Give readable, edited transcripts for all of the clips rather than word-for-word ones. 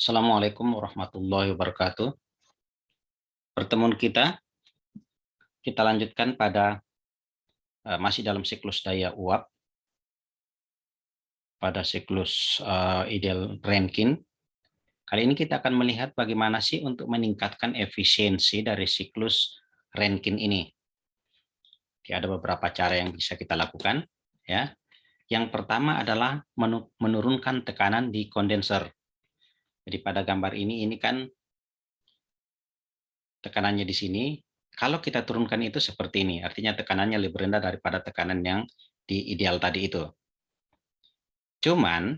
Assalamualaikum warahmatullahi wabarakatuh. Pertemuan kita lanjutkan pada masih dalam siklus daya uap pada siklus ideal Rankine. Kali ini kita akan melihat bagaimana sih untuk meningkatkan efisiensi dari siklus Rankine ini. Jadi ada beberapa cara yang bisa kita lakukan, ya. Yang pertama adalah menurunkan tekanan di kondenser. Jadi pada gambar ini kan tekanannya di sini. Kalau kita turunkan itu seperti ini, artinya tekanannya lebih rendah daripada tekanan yang di ideal tadi itu. Cuman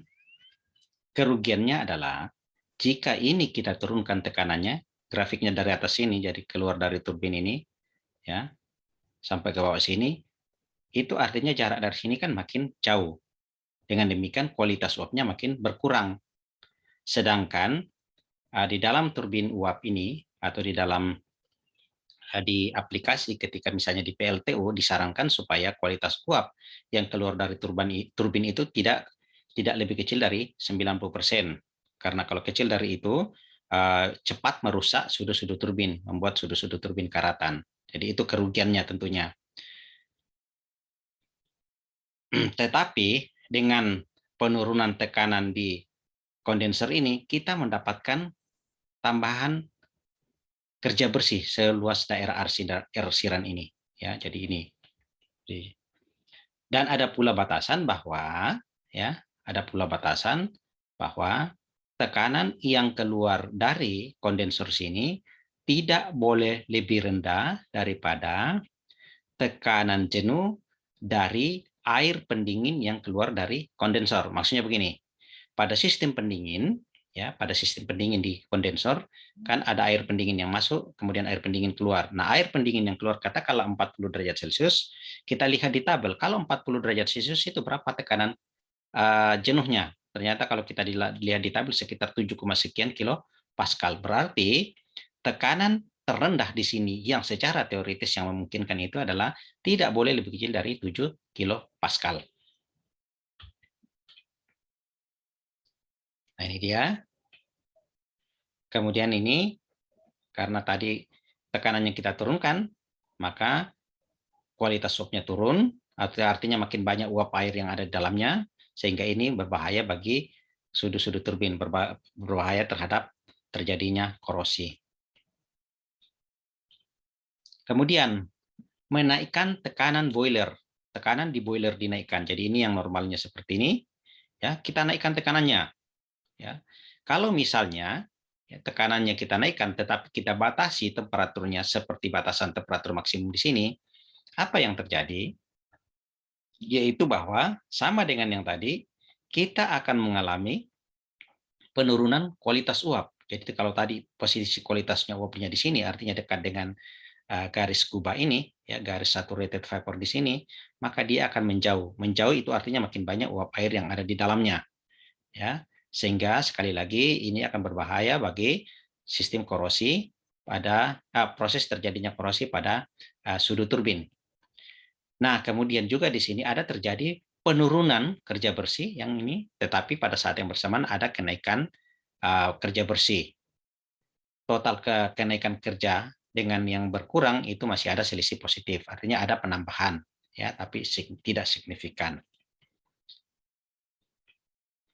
kerugiannya adalah jika ini kita turunkan tekanannya, grafiknya dari atas sini, jadi keluar dari turbin ini, ya, sampai ke bawah sini, itu artinya jarak dari sini kan makin jauh. Dengan demikian kualitas uapnya makin berkurang. Sedangkan di dalam turbin uap ini atau di aplikasi ketika misalnya di PLTU disarankan supaya kualitas uap yang keluar dari turbin itu tidak lebih kecil dari 90%. Karena kalau kecil dari itu cepat merusak sudut-sudut turbin, membuat sudut-sudut turbin karatan. Jadi itu kerugiannya tentunya. Tetapi dengan penurunan tekanan di kondenser ini kita mendapatkan tambahan kerja bersih seluas daerah arsiran ini, ya. Jadi ini. Dan ada pula batasan bahwa, ya, ada pula batasan bahwa tekanan yang keluar dari kondensor sini tidak boleh lebih rendah daripada tekanan jenuh dari air pendingin yang keluar dari kondensor. Maksudnya begini, pada sistem pendingin, ya, pada sistem pendingin di kondensor kan ada air pendingin yang masuk, kemudian air pendingin keluar. Nah, air pendingin yang keluar katakanlah 40 derajat Celcius, kita lihat di tabel, kalau 40 derajat Celcius itu berapa tekanan jenuhnya? Ternyata kalau kita lihat di tabel sekitar 7, sekian kilo Pascal. Berarti tekanan terendah di sini yang secara teoritis yang memungkinkan itu adalah tidak boleh lebih kecil dari 7 kilo Pascal. Nah, ini dia. Kemudian ini, karena tadi tekanannya kita turunkan, maka kualitas uapnya turun, artinya makin banyak uap air yang ada di dalamnya, sehingga ini berbahaya bagi sudut-sudut turbin, berbahaya terhadap terjadinya korosi. Kemudian, menaikkan tekanan boiler. Tekanan di boiler dinaikkan. Jadi ini yang normalnya seperti ini, ya, kita naikkan tekanannya. Ya. Kalau misalnya ya, tekanannya kita naikkan, tetapi kita batasi temperaturnya seperti batasan temperatur maksimum di sini, apa yang terjadi? Yaitu bahwa sama dengan yang tadi, kita akan mengalami penurunan kualitas uap. Jadi kalau tadi posisi kualitasnya uapnya di sini, artinya dekat dengan garis kuba ini, ya, garis saturated vapor di sini, maka dia akan menjauh. Menjauh itu artinya makin banyak uap air yang ada di dalamnya, ya, sehingga sekali lagi ini akan berbahaya bagi sistem korosi pada proses terjadinya korosi pada sudut turbin. Nah, kemudian juga di sini ada terjadi penurunan kerja bersih yang ini, tetapi pada saat yang bersamaan ada kenaikan kerja bersih. Total kenaikan kerja dengan yang berkurang itu masih ada selisih positif, artinya ada penambahan, ya, tapi tidak signifikan.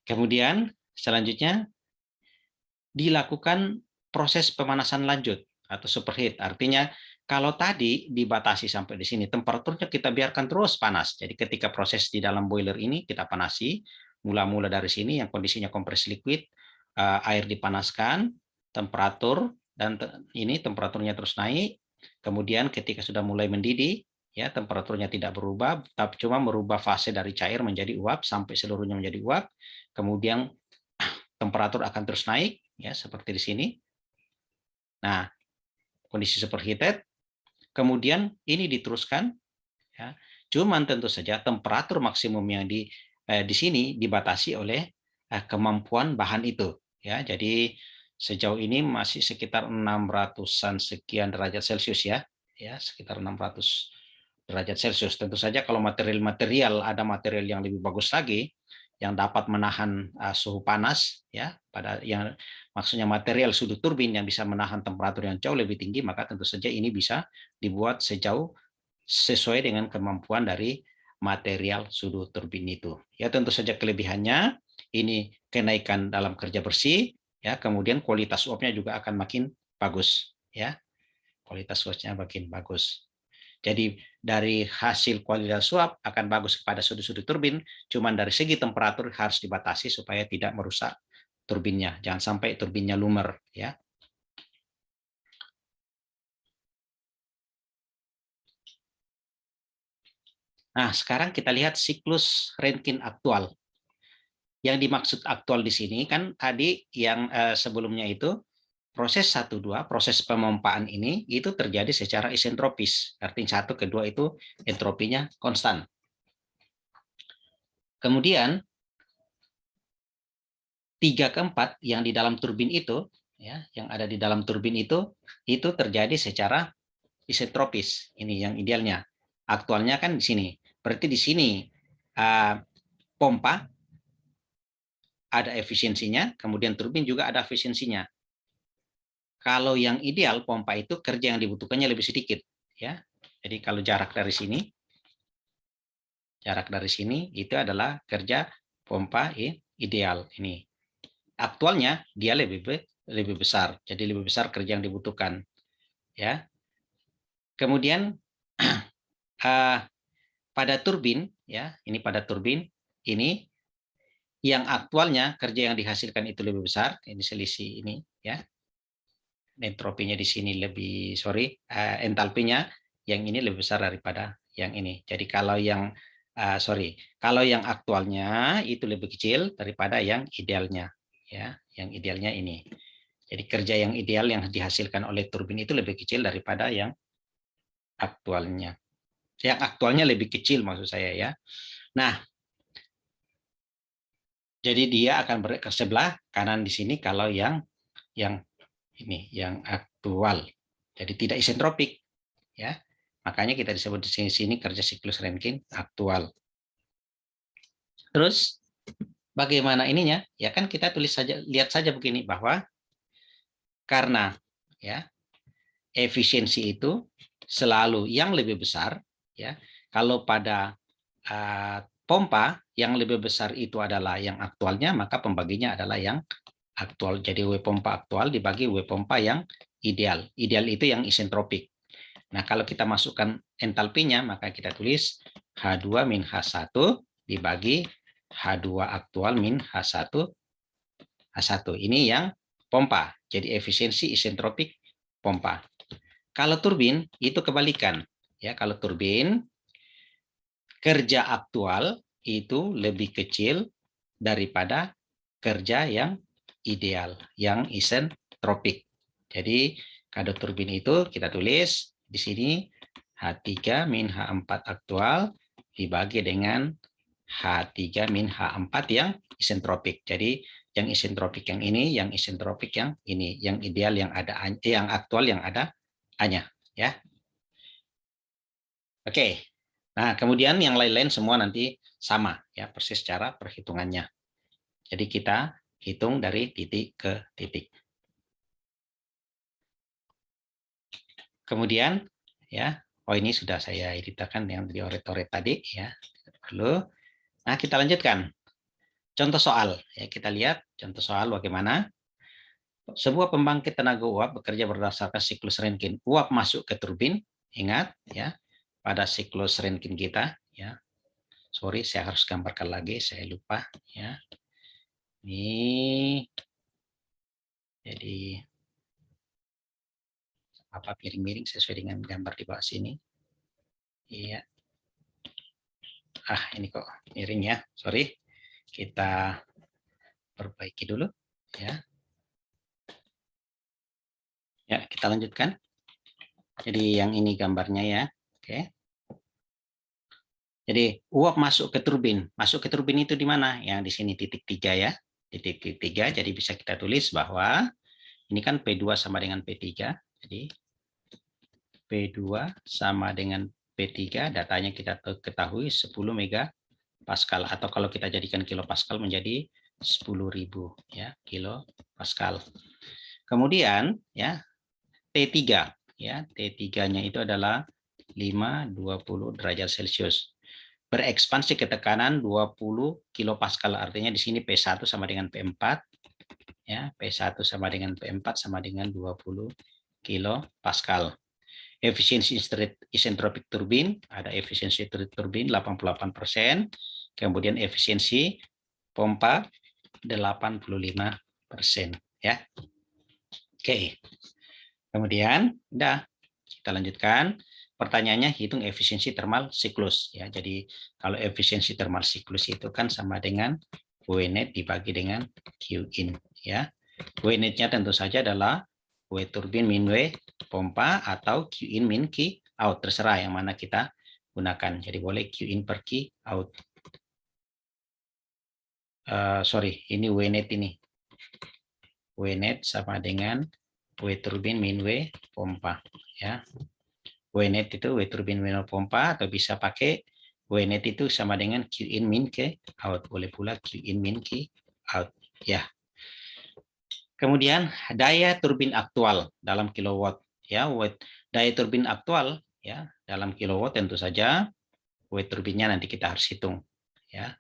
Kemudian selanjutnya dilakukan proses pemanasan lanjut atau superheat. Artinya kalau tadi dibatasi sampai di sini, temperaturnya kita biarkan terus panas. Jadi ketika proses di dalam boiler ini kita panasi, mula-mula dari sini yang kondisinya kompresi liquid, air dipanaskan, temperatur, dan ini temperaturnya terus naik. Kemudian ketika sudah mulai mendidih, ya, temperaturnya tidak berubah, tapi cuma merubah fase dari cair menjadi uap sampai seluruhnya menjadi uap. Kemudian temperatur akan terus naik, ya, seperti di sini. Nah, kondisi superheated, kemudian ini diteruskan, ya. Cuman tentu saja temperatur maksimum yang di sini dibatasi oleh kemampuan bahan itu, ya. Jadi sejauh ini masih sekitar 600-an sekian derajat Celcius, ya. Ya, sekitar 600 derajat Celcius. Tentu saja kalau material ada material yang lebih bagus lagi, yang dapat menahan suhu panas, ya, pada yang maksudnya material sudut turbin yang bisa menahan temperatur yang jauh lebih tinggi, maka tentu saja ini bisa dibuat sejauh sesuai dengan kemampuan dari material sudut turbin itu. Ya, tentu saja kelebihannya ini kenaikan dalam kerja bersih, ya, kemudian kualitas uapnya juga akan makin bagus, ya. Kualitas uapnya makin bagus. Jadi dari hasil kualitas uap akan bagus kepada sudut-sudut turbin, cuman dari segi temperatur harus dibatasi supaya tidak merusak turbinnya. Jangan sampai turbinnya lumer, ya. Nah, sekarang kita lihat siklus Rankine aktual. Yang dimaksud aktual di sini kan tadi yang sebelumnya itu proses 1-2, proses pemompaan ini itu terjadi secara isentropis. Artinya 1 ke 2 itu entropinya konstan. Kemudian 3 ke 4 yang di dalam turbin itu, ya, yang ada di dalam turbin itu terjadi secara isentropis. Ini yang idealnya. Aktualnya kan di sini. Berarti di sini pompa ada efisiensinya, kemudian turbin juga ada efisiensinya. Kalau yang ideal pompa itu kerja yang dibutuhkannya lebih sedikit, ya. Jadi kalau jarak dari sini itu adalah kerja pompa ideal ini. Aktualnya dia lebih besar, jadi lebih besar kerja yang dibutuhkan, ya. Kemudian pada turbin, ya, ini pada turbin ini yang aktualnya kerja yang dihasilkan itu lebih besar, ini selisih ini, ya. Entropinya di sini lebih, entalpinya yang ini lebih besar daripada yang ini. Jadi kalau yang kalau yang aktualnya itu lebih kecil daripada yang idealnya, ya, yang idealnya ini. Jadi kerja yang ideal yang dihasilkan oleh turbin itu lebih kecil daripada yang aktualnya. Yang aktualnya lebih kecil maksud saya, ya. Nah, jadi dia akan ke sebelah kanan di sini kalau yang ini yang aktual. Jadi tidak isentropik, ya. Makanya kita disebut di sini kerja siklus Rankine aktual. Terus bagaimana ininya? Ya kan kita tulis saja, lihat saja begini bahwa karena, ya, efisiensi itu selalu yang lebih besar, ya. Kalau pada pompa yang lebih besar itu adalah yang aktualnya, maka pembaginya adalah yang aktual. Jadi W pompa aktual dibagi W pompa yang ideal. Ideal itu yang isentropik. Nah, kalau kita masukkan entalpinya, maka kita tulis H2 min H1 dibagi H2 aktual min H1 H1. Ini yang pompa. Jadi efisiensi isentropik pompa. Kalau turbin itu kebalikan, ya. Kalau turbin kerja aktual itu lebih kecil daripada kerja yang ideal, yang isentropik. Jadi kado turbin itu kita tulis di sini H3 min H4 aktual dibagi dengan H3 min H4 yang isentropik. Jadi yang isentropik yang ini, yang isentropik yang ini, yang ideal yang ada, yang aktual yang ada hanya, ya. Oke. Nah, kemudian yang lain-lain semua nanti sama, ya, persis cara perhitungannya. Jadi kita hitung dari titik ke titik. Kemudian, ya, oh ini sudah saya editakan yang di oret-oret tadi, ya. Perlu. Nah, kita lanjutkan. Contoh soal, ya, kita lihat contoh soal bagaimana sebuah pembangkit tenaga uap bekerja berdasarkan siklus Rankine. Uap masuk ke turbin, ingat, ya, pada siklus Rankine kita, ya. Sorry, saya harus gambarkan lagi, saya lupa, ya. Ini jadi apa miring-miring sesuai dengan gambar di bawah sini. Iya. Ini kok miring, ya. Sorry. Kita perbaiki dulu, ya. Ya, kita lanjutkan. Jadi yang ini gambarnya, ya. Oke. Jadi uap masuk ke turbin. Masuk ke turbin itu di mana? Yang di sini titik 3, ya. Titik 3. Jadi bisa kita tulis bahwa ini kan P2 sama dengan P3. Jadi P2 sama dengan P3, datanya kita ketahui 10 megawatt Pascal, atau kalau kita jadikan kilopascal menjadi 10.000 ya kilopascal. Kemudian ya T3 ya, T3-nya itu adalah 520 derajat Celcius. Berekspansi ke tekanan 20 kilopascal, artinya di sini P1 sama dengan P4 ya, P1 sama dengan P4 sama dengan 20 kilopascal. Efisiensi isentropik turbin, ada efisiensi turbin 88%, kemudian efisiensi pompa 85% ya. Oke. Kemudian udah kita lanjutkan. Pertanyaannya hitung efisiensi thermal siklus ya. Jadi kalau efisiensi thermal siklus itu kan sama dengan W net dibagi dengan Q in ya. W net-nya tentu saja adalah W turbin min W pompa atau Q in min Q out, terserah yang mana kita gunakan. Jadi boleh Q in per Q out. Sorry, ini W net ini. W net sama dengan W turbin min W pompa ya. W net itu W turbin min W pompa, atau bisa pakai W net itu sama dengan Q in min Q out. Boleh pula Q in min Q out ya. Kemudian daya turbin aktual dalam kilowatt ya. Daya turbin aktual ya dalam kilowatt tentu saja W turbinnya nanti kita harus hitung ya.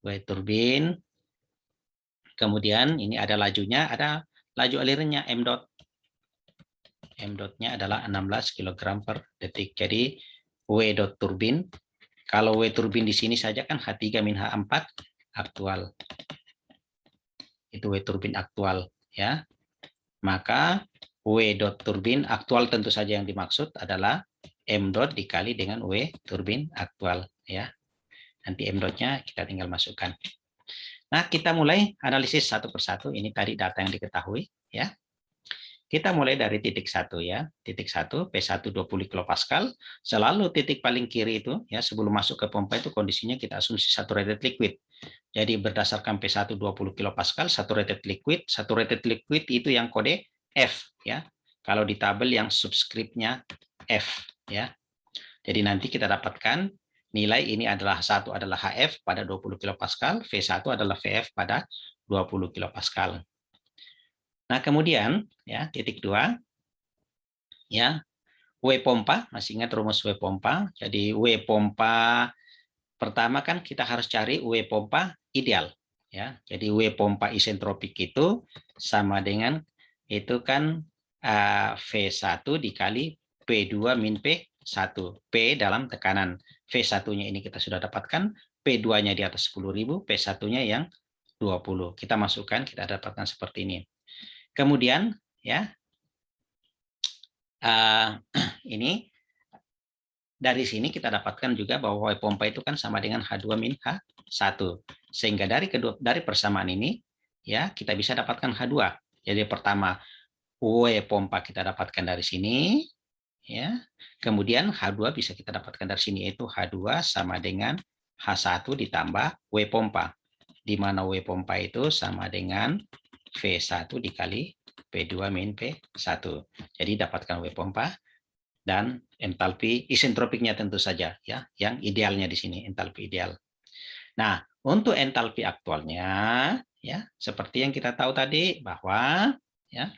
W turbin. Kemudian ini ada lajunya, ada laju alirannya M dot. M dot-nya adalah 16 kg per detik. Jadi W dot turbin, kalau W turbin di sini saja kan H3 min H4 aktual. Itu W turbin aktual ya. Maka W dot turbin aktual tentu saja yang dimaksud adalah M dot dikali dengan W turbin aktual ya. Nanti M dot-nya kita tinggal masukkan. Nah, kita mulai analisis satu persatu. Ini tadi data yang diketahui ya. Kita mulai dari titik 1 ya. Titik 1 P1 20 kilopascal. Selalu titik paling kiri itu ya, sebelum masuk ke pompa itu kondisinya kita asumsi saturated liquid. Jadi berdasarkan P1 20 kilopascal saturated liquid itu yang kode F ya. Kalau di tabel yang subscriptnya F ya. Jadi nanti kita dapatkan nilai ini adalah H1 adalah HF pada 20 kilopascal, V1 adalah VF pada 20 kilopascal. Nah, kemudian ya titik 2 ya, W pompa, masih ingat rumus W pompa? Jadi W pompa pertama kan kita harus cari W pompa ideal ya. Jadi W pompa isentropik itu sama dengan itu kan V1 dikali P2 min P1. P dalam tekanan. V1-nya ini kita sudah dapatkan, P2-nya di atas 10.000, P1-nya yang 20. Kita masukkan, kita dapatkan seperti ini. Kemudian ya ini dari sini kita dapatkan juga bahwa W pompa itu kan sama dengan H2 min H1. Sehingga dari persamaan ini ya kita bisa dapatkan H2. Jadi pertama W pompa kita dapatkan dari sini ya. Kemudian H2 bisa kita dapatkan dari sini, yaitu H2 sama dengan H1 ditambah W pompa. Di mana W pompa itu sama dengan V1 dikali P2 min P1. Jadi dapatkan W pompa dan entalpi isentropiknya tentu saja ya, yang idealnya di sini entalpi ideal. Nah, untuk entalpi aktualnya ya seperti yang kita tahu tadi bahwa ya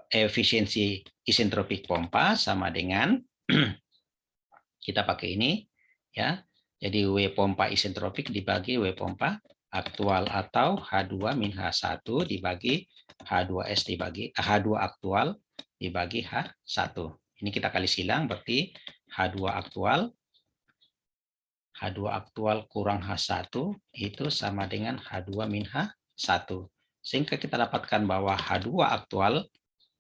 efisiensi isentropik pompa sama dengan kita pakai ini ya. Jadi W pompa isentropik dibagi W pompa aktual atau H2 min H1 dibagi H2S dibagi H2 aktual dibagi H1. Ini kita kali silang berarti H2 aktual kurang H1 itu sama dengan H2 min H1. Sehingga kita dapatkan bahwa H2 aktual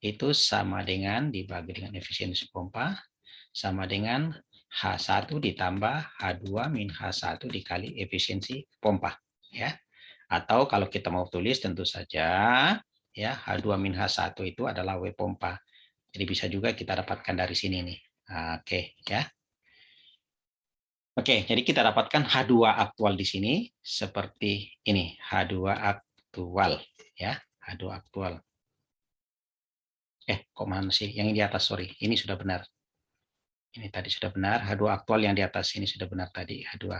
itu sama dengan dibagi dengan efisiensi pompa sama dengan H1 ditambah H2 min H1 dikali efisiensi pompa ya. Atau kalau kita mau tulis tentu saja ya H2 min H1 itu adalah W pompa. Jadi bisa juga kita dapatkan dari sini nih. Oke ya. Oke, jadi kita dapatkan H2 aktual di sini seperti ini, H2 aktual ya, H2 aktual. Kok mana sih? Yang di atas, sorry. Ini sudah benar. Ini tadi sudah benar, H2 aktual yang di atas ini sudah benar tadi, H2.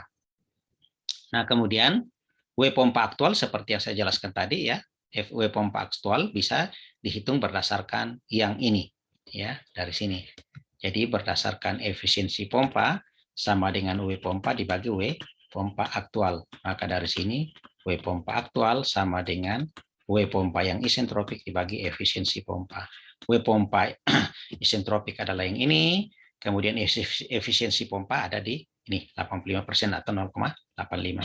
Nah, kemudian W pompa aktual seperti yang saya jelaskan tadi ya, W pompa aktual bisa dihitung berdasarkan yang ini ya, dari sini. Jadi berdasarkan efisiensi pompa sama dengan W pompa dibagi W pompa aktual. Maka dari sini W pompa aktual sama dengan W pompa yang isentropik dibagi efisiensi pompa. W pompa isentropik adalah yang ini, kemudian efisiensi pompa ada di ini 85% atau 0,85.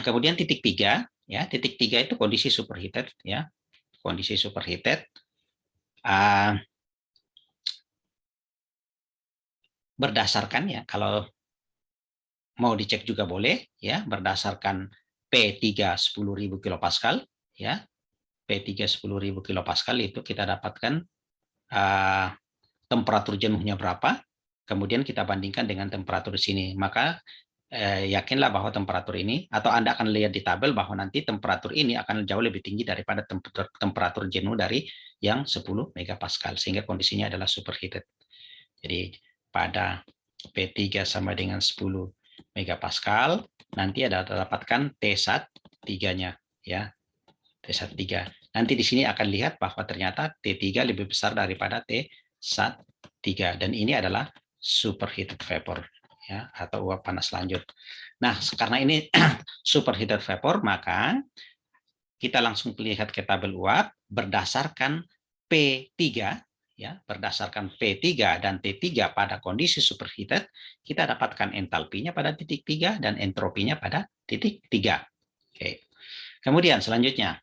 Kemudian titik 3 ya, titik 3 itu kondisi superheated ya. Kondisi superheated berdasarkan ya, kalau mau dicek juga boleh ya, berdasarkan P3 10.000 kilopascal ya. P3 10.000 kilopascal itu kita dapatkan temperatur jenuhnya berapa, kemudian kita bandingkan dengan temperatur di sini. Maka yakinlah bahwa temperatur ini, atau Anda akan lihat di tabel bahwa nanti temperatur ini akan jauh lebih tinggi daripada temperatur jenuh dari yang 10 megapascal, sehingga kondisinya adalah superheated. Jadi pada P3 sama dengan 10 megapascal, nanti ada dapatkan T1 3-nya ya. T1 3. Nanti di sini akan lihat bahwa ternyata T3 lebih besar daripada T1 3, dan ini adalah superheated vapor ya, atau uap panas lanjut. Nah, karena ini superheated vapor, maka kita langsung lihat ke tabel uap berdasarkan P3 ya, berdasarkan P3 dan T3 pada kondisi superheated, kita dapatkan entalpinya pada titik 3 dan entropinya pada titik 3. Oke. Kemudian selanjutnya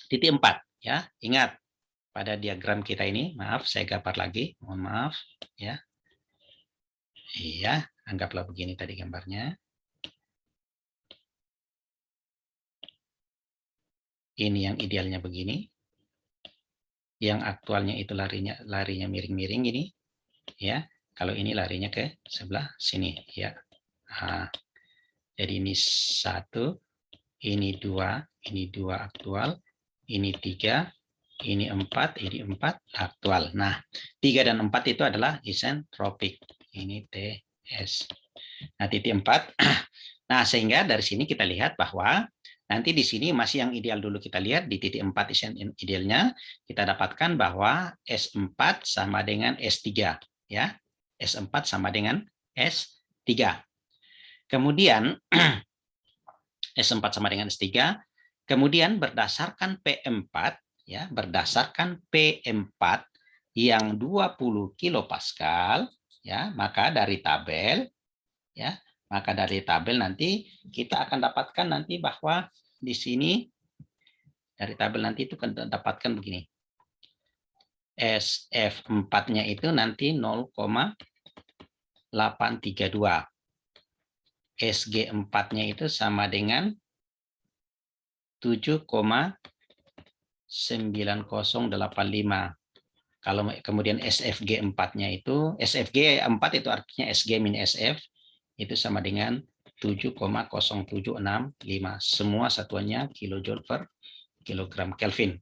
titik 4 ya. Ingat pada diagram kita ini, maaf saya gambar lagi, mohon maaf ya. Iya, anggaplah begini tadi gambarnya. Ini yang idealnya begini. Yang aktualnya itu larinya miring-miring ini ya. Kalau ini larinya ke sebelah sini ya. Nah, jadi ini 1, ini 2, ini 2 aktual, ini 3, ini 4, ini 4 aktual. Nah, 3 dan 4 itu adalah isentropik. Ini TS. Nah, titik 4. Nah, sehingga dari sini kita lihat bahwa nanti di sini masih yang ideal dulu kita lihat di titik 4 idealnya kita dapatkan bahwa S4 sama dengan S3 ya. S4 sama dengan S3. Kemudian S4 sama dengan S3. Kemudian berdasarkan P4 ya, berdasarkan P4 yang 20 kilopascal ya, maka dari tabel ya, maka dari tabel nanti kita akan dapatkan nanti bahwa di sini dari tabel nanti itu akan dapatkan begini. SF4-nya itu nanti 0,832. SG4-nya itu sama dengan 7,9085. Kalau kemudian SFG4-nya itu, SFG4 itu artinya SG min SF, itu sama dengan 7,0765. Semua satuannya kilojoule per kilogram Kelvin.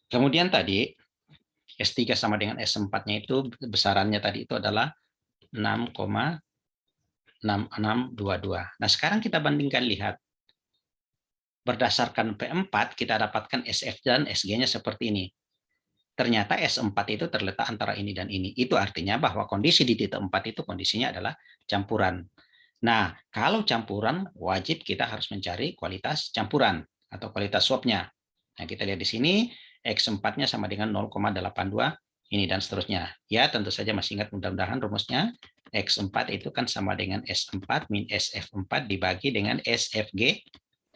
Kemudian tadi S3 sama dengan S4-nya itu besarannya tadi itu adalah 6,6622. Nah, sekarang kita bandingkan, lihat. Berdasarkan P4 kita dapatkan SF dan SG-nya seperti ini. Ternyata S4 itu terletak antara ini dan ini. Itu artinya bahwa kondisi di titik 4 itu kondisinya adalah campuran. Nah, kalau campuran wajib kita harus mencari kualitas campuran atau kualitas swabnya. Nah, kita lihat di sini X4-nya sama dengan 0,82 ini dan seterusnya. Ya, tentu saja masih ingat mudah-mudahan rumusnya. X4 itu kan sama dengan S4 min SF4 dibagi dengan SFG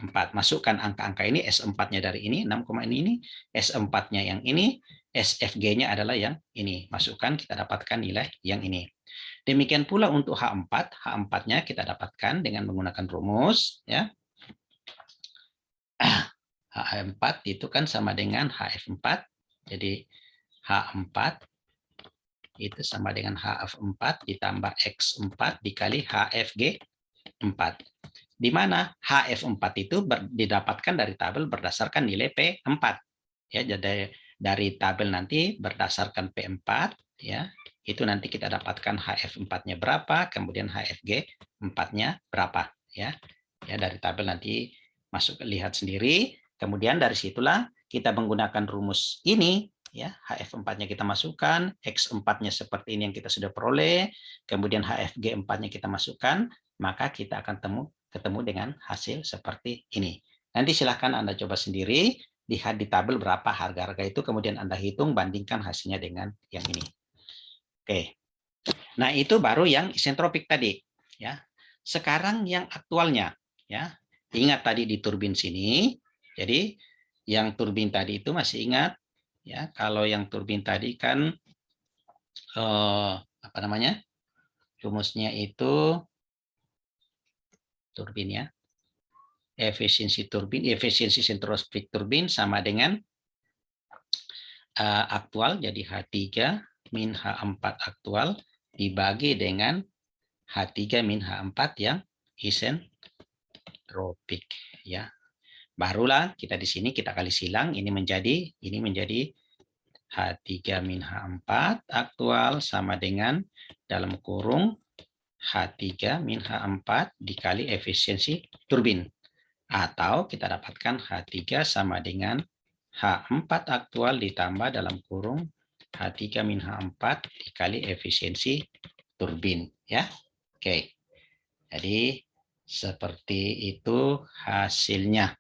4. Masukkan angka-angka ini, S4-nya dari ini, 6, ini, S4-nya yang ini, SFG-nya adalah yang ini. Masukkan, kita dapatkan nilai yang ini. Demikian pula untuk H4, H4-nya kita dapatkan dengan menggunakan rumus. Ya. H4 itu kan sama dengan HF4, jadi H4 itu sama dengan HF4 ditambah X4 dikali HFG4. Di mana HF4 itu didapatkan dari tabel berdasarkan nilai P4. Ya, jadi dari tabel nanti berdasarkan P4 ya. itu nanti kita dapatkan HF4-nya berapa, kemudian HFG4-nya berapa, ya. Ya, dari tabel nanti masuk lihat sendiri. Kemudian dari situlah kita menggunakan rumus ini, ya, HF4-nya kita masukkan, X4-nya seperti ini yang kita sudah peroleh, kemudian HFG4-nya kita masukkan, maka kita akan ketemu dengan hasil seperti ini. Nanti silahkan Anda coba sendiri, lihat di tabel berapa harga-harga itu, kemudian Anda hitung, bandingkan hasilnya dengan yang ini. Oke, nah itu baru yang isentropik tadi. Ya, sekarang yang aktualnya, ya, ingat tadi di turbin sini. Jadi yang turbin tadi itu masih ingat, ya. Kalau yang turbin tadi kan apa namanya? Rumusnya itu turbin, ya. Efisiensi turbin, efisiensi isentropik turbin sama dengan aktual, jadi H3 min H4 aktual dibagi dengan H3 min H4 yang isentropik, ya. Barulah kita di sini kita kali silang, ini menjadi H3 min H4 aktual sama dengan dalam kurung H3 min H4 dikali efisiensi turbin. Atau kita dapatkan H3 sama dengan H4 aktual ditambah dalam kurung H3 min H4 dikali efisiensi turbin, ya. Oke. Jadi seperti itu hasilnya.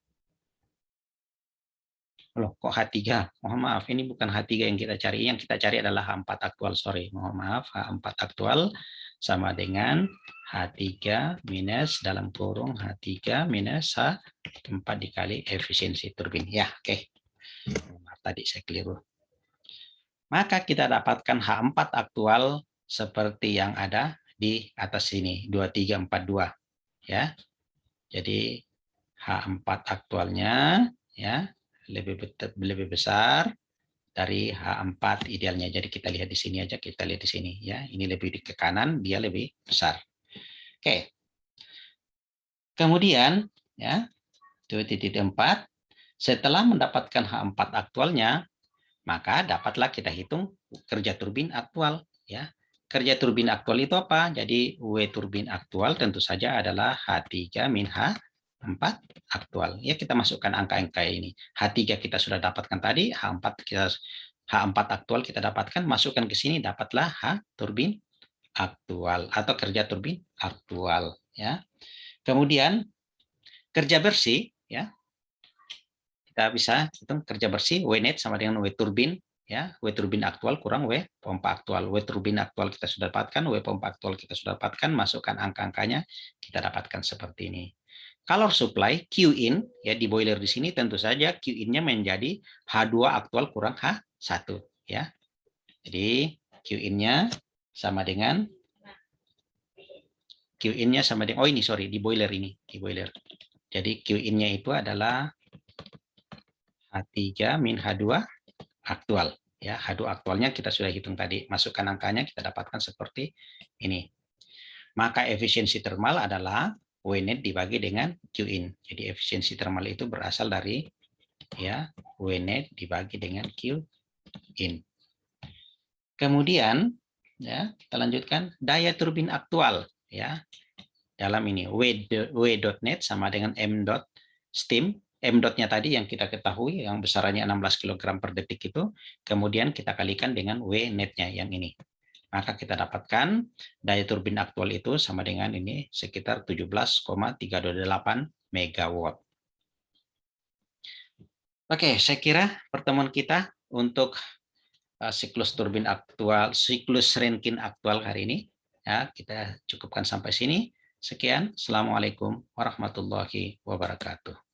Loh, kok H3? Mohon maaf, ini bukan H3 yang kita cari. Yang kita cari adalah H4 aktual, sorry. Mohon maaf, H4 aktual sama dengan H3 minus dalam kurung H3 minus H4 dikali efisiensi turbin. Ya, oke. Maaf, tadi saya keliru. Maka kita dapatkan H4 aktual seperti yang ada di atas sini, 2342. Ya. Jadi H4 aktualnya, ya, lebih besar dari H4 idealnya. Jadi kita lihat di sini aja, kita lihat di sini, ya. Ini lebih ke kanan, dia lebih besar. Oke. Kemudian, ya, 2.4 setelah mendapatkan H4 aktualnya, maka dapatlah kita hitung kerja turbin aktual, ya. Kerja turbin aktual itu apa? Jadi W turbin aktual tentu saja adalah H3 min H4 aktual. Ya, kita masukkan angka-angka ini. H3 kita sudah dapatkan tadi, H4 aktual kita dapatkan, masukkan ke sini, dapatlah H turbin aktual atau kerja turbin aktual, ya. Kemudian kerja bersih, ya. Kita bisa hitung kerja bersih W net sama dengan W turbin, ya. W turbin aktual kurang W pompa aktual. W turbin aktual kita sudah dapatkan, W pompa aktual kita sudah dapatkan, masukkan angka-angkanya, kita dapatkan seperti ini. Kalau supply Q in, ya, di boiler di sini tentu saja Q in-nya menjadi H2 aktual kurang H1, ya. Jadi Q in-nya sama dengan oh ini sorry, di boiler ini, di boiler. Jadi Q in-nya itu adalah H3 min H2 aktual, ya. H2 aktualnya kita sudah hitung tadi, masukkan angkanya, kita dapatkan seperti ini. Maka efisiensi termal adalah W net dibagi dengan Q in. Jadi efisiensi termal itu berasal dari, ya, W net dibagi dengan Q in. Kemudian, ya, kita lanjutkan daya turbin aktual, ya. Dalam ini W.net sama dengan M.steam. M.nya tadi yang kita ketahui yang besarannya 16 kg per detik itu, kemudian kita kalikan dengan W netnya yang ini. Maka kita dapatkan daya turbin aktual itu sama dengan ini sekitar 17,328 megawatt. Oke, saya kira pertemuan kita untuk siklus turbin aktual, siklus Rankine aktual hari ini, ya, kita cukupkan sampai sini. Sekian, Assalamualaikum warahmatullahi wabarakatuh.